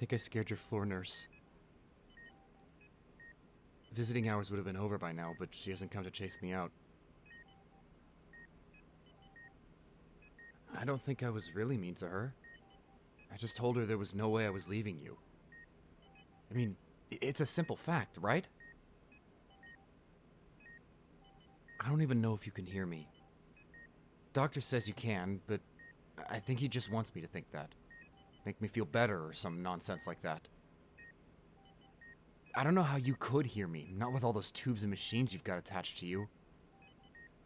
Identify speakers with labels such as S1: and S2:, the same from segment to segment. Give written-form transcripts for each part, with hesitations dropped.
S1: think I scared your floor nurse. Visiting hours would have been over by now, but she hasn't come to chase me out. I don't think I was really mean to her. I just told her there was no way I was leaving you. I mean, it's a simple fact, right? I don't even know if you can hear me. Doctor says you can, but I think he just wants me to think that. Make me feel better or some nonsense like that. I don't know how you could hear me, not with all those tubes and machines you've got attached to you.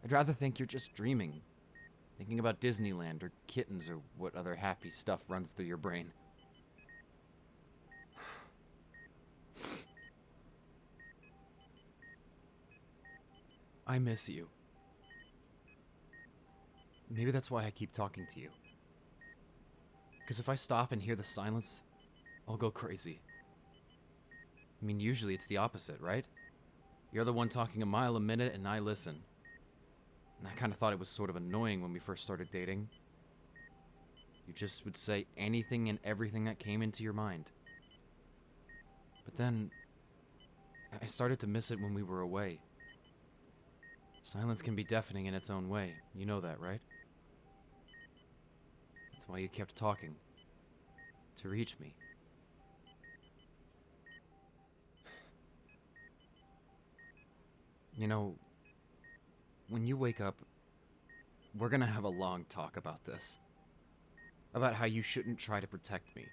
S1: I'd rather think you're just dreaming. Thinking about Disneyland or kittens or what other happy stuff runs through your brain. I miss you. Maybe that's why I keep talking to you. Because if I stop and hear the silence, I'll go crazy. I mean, usually it's the opposite, right? You're the one talking a mile a minute and I listen. And I kind of thought it was sort of annoying when we first started dating. You just would say anything and everything that came into your mind. But then, I started to miss it when we were away. Silence can be deafening in its own way. You know that, right? That's why you kept talking. To reach me. You know, when you wake up, we're gonna have a long talk about this. About how you shouldn't try to protect me.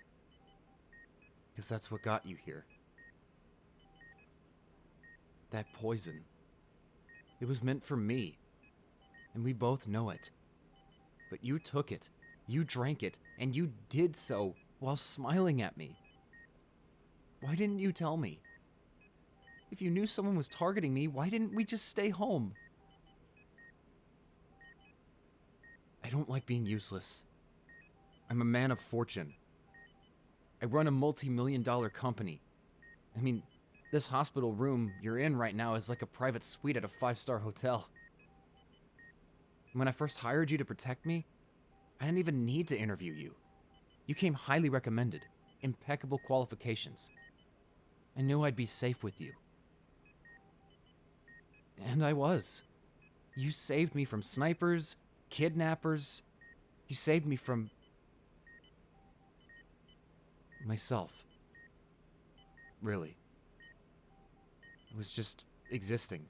S1: Because that's what got you here. That poison. It was meant for me. And we both know it. But you took it. You drank it. And you did so while smiling at me. Why didn't you tell me? If you knew someone was targeting me, why didn't we just stay home? I don't like being useless. I'm a man of fortune. I run a multi-million-dollar company. I mean, this hospital room you're in right now is like a private suite at a 5-star hotel. When I first hired you to protect me, I didn't even need to interview you. You came highly recommended. Impeccable qualifications. I knew I'd be safe with you. And I was. You saved me from snipers, kidnappers. You saved me from myself. Really. I was just existing,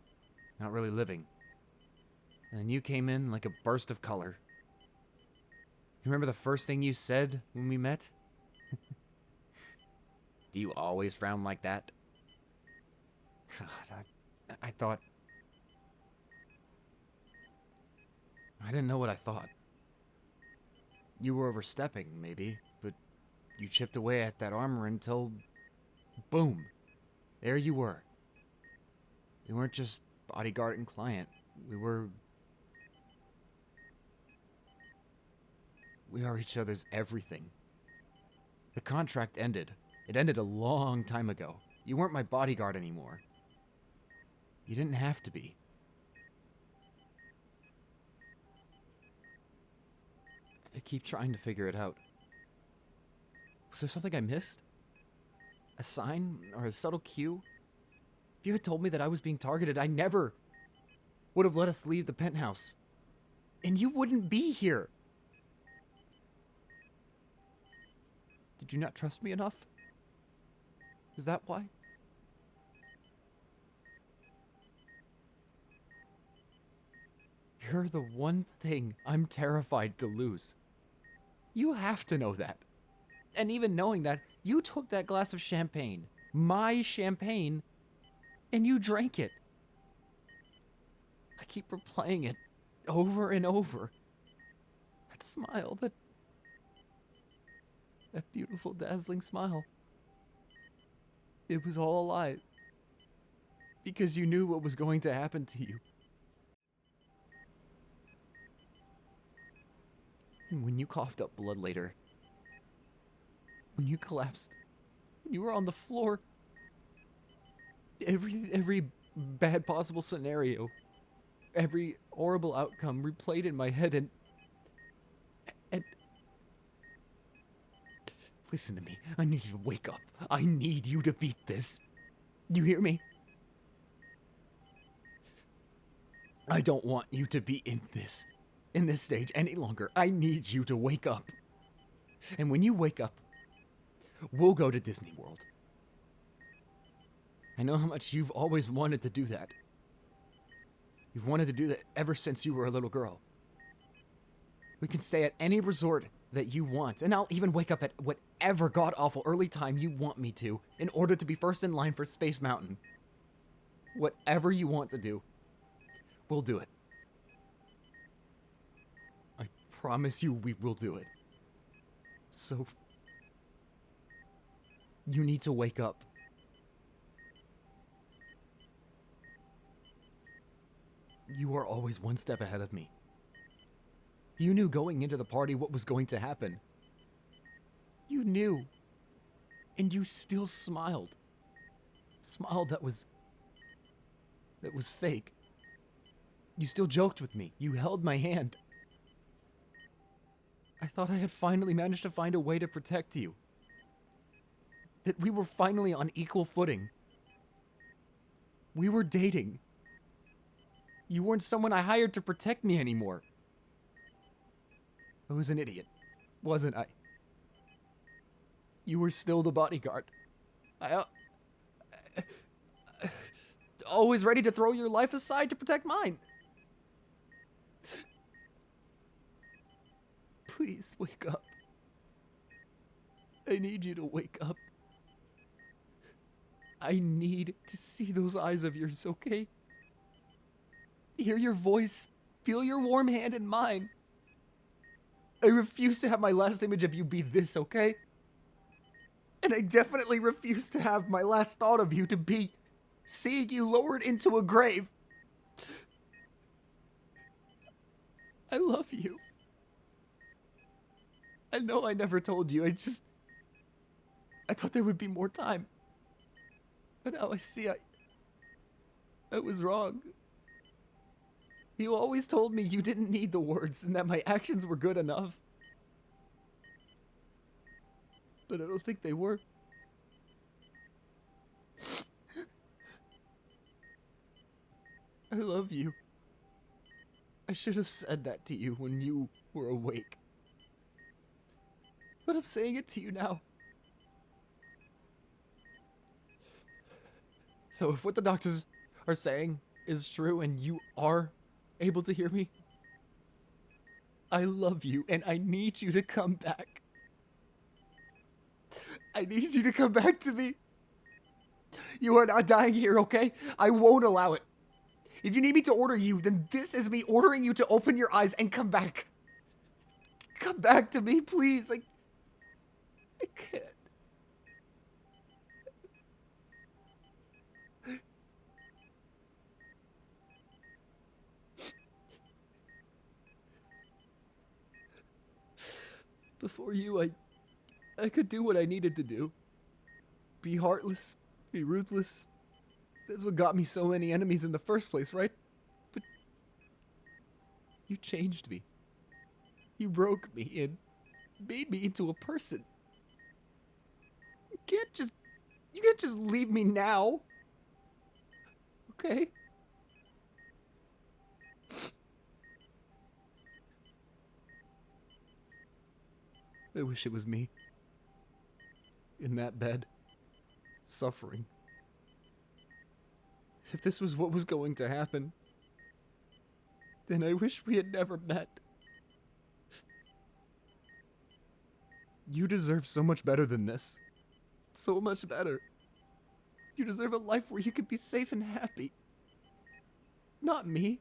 S1: not really living. And then you came in like a burst of color. You remember the first thing you said when we met? Do you always frown like that? God, I thought... I didn't know what I thought. You were overstepping, maybe, but you chipped away at that armor until... boom! There you were. We weren't just bodyguard and client. We are each other's everything. The contract ended. It ended a long time ago. You weren't my bodyguard anymore. You didn't have to be. I keep trying to figure it out. Was there something I missed? A sign or a subtle cue? If you had told me that I was being targeted, I never would have let us leave the penthouse. And you wouldn't be here. Did you not trust me enough? Is that why? You're the one thing I'm terrified to lose. You have to know that. And even knowing that, you took that glass of champagne, my champagne, and you drank it. I keep replaying it over and over. That smile, that beautiful, dazzling smile. It was all a lie. Because you knew what was going to happen to you. And when you coughed up blood later, when you collapsed, when you were on the floor, every bad possible scenario, every horrible outcome replayed in my head, and Listen to me. I need you to wake up. I need you to beat this. You hear me? I don't want you to be in this stage any longer. I need you to wake up. And when you wake up, we'll go to Disney World. I know how much you've always wanted to do that. You've wanted to do that ever since you were a little girl. We can stay at any resort that you want, and I'll even wake up at whatever god-awful early time you want me to in order to be first in line for Space Mountain. Whatever you want to do, we'll do it. I promise you we will do it. So, you need to wake up. You are always one step ahead of me. You knew going into the party what was going to happen. You knew. And you still smiled. Smiled that was fake. You still joked with me. You held my hand. I thought I had finally managed to find a way to protect you. That we were finally on equal footing. We were dating. You weren't someone I hired to protect me anymore. I was an idiot, wasn't I? You were still the bodyguard. Always ready to throw your life aside to protect mine. Please wake up. I need you to wake up. I need to see those eyes of yours, okay? Hear your voice, feel your warm hand in mine. I refuse to have my last image of you be this, okay? And I definitely refuse to have my last thought of you to be seeing you lowered into a grave. I love you. I know I never told you, I thought there would be more time. But now I see I was wrong. You always told me you didn't need the words and that my actions were good enough. But I don't think they were. I love you. I should have said that to you when you were awake. But I'm saying it to you now. So if what the doctors are saying is true and you are able to hear me, I love you and I need you to come back. I need you to come back to me. You are not dying here, okay? I won't allow it. If you need me to order you, then this is me ordering you to open your eyes and come back. Come back to me, please. I can't. Before you, I could do what I needed to do. Be heartless, be ruthless. That's what got me so many enemies in the first place, right? But you changed me. You broke me and made me into a person. You can't just leave me now. Okay? I wish it was me. In that bed. Suffering. If this was what was going to happen, then I wish we had never met. You deserve so much better than this. So much better. You deserve a life where you can be safe and happy. Not me.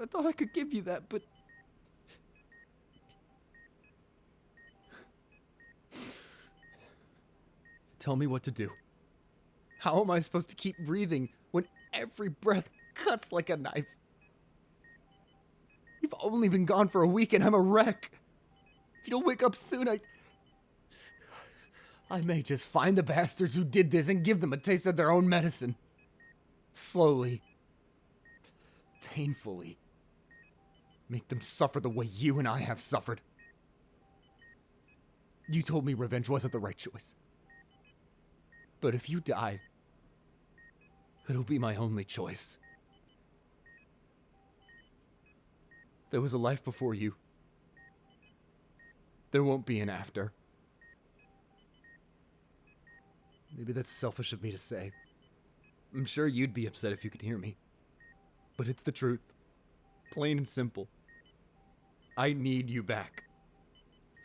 S1: I thought I could give you that, but... Tell me what to do. How am I supposed to keep breathing when every breath cuts like a knife? You've only been gone for a week and I'm a wreck. If you don't wake up soon, I may just find the bastards who did this and give them a taste of their own medicine. Slowly. Painfully. Make them suffer the way you and I have suffered. You told me revenge wasn't the right choice. But if you die, it'll be my only choice. There was a life before you. There won't be an after. Maybe that's selfish of me to say. I'm sure you'd be upset if you could hear me. But it's the truth. Plain and simple. I need you back.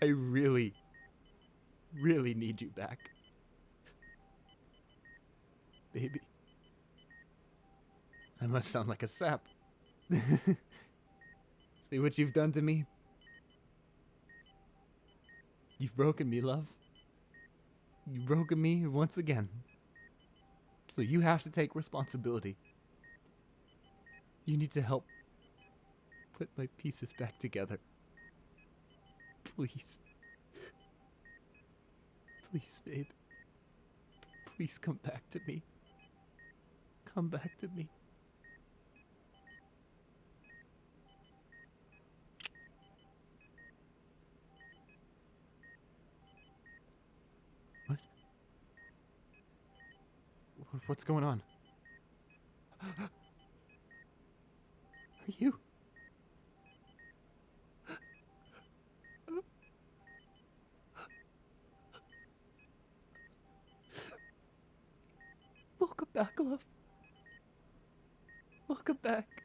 S1: I really, really need you back. Baby. I must sound like a sap. See what you've done to me? You've broken me, love. You've broken me once again. So you have to take responsibility. You need to help put my pieces back together. Please. Please, babe. Please come back to me. Come back to me. What? What's going on? Are you? Welcome back, love. Welcome back.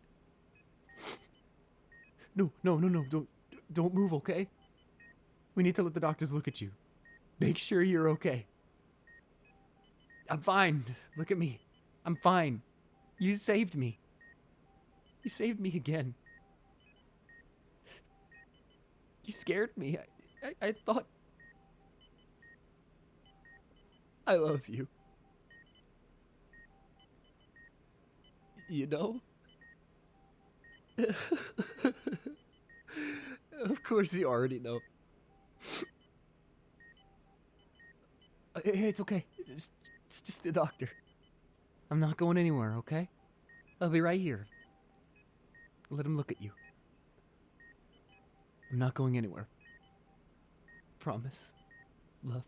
S1: No, don't move, okay? We need to let the doctors look at you. Make sure you're okay. I'm fine. Look at me. I'm fine. You saved me. You saved me again. You scared me. I thought... I love you. You know? Of course you already know. It's okay. It's just the doctor. I'm not going anywhere, okay? I'll be right here. Let him look at you. I'm not going anywhere. Promise. Love.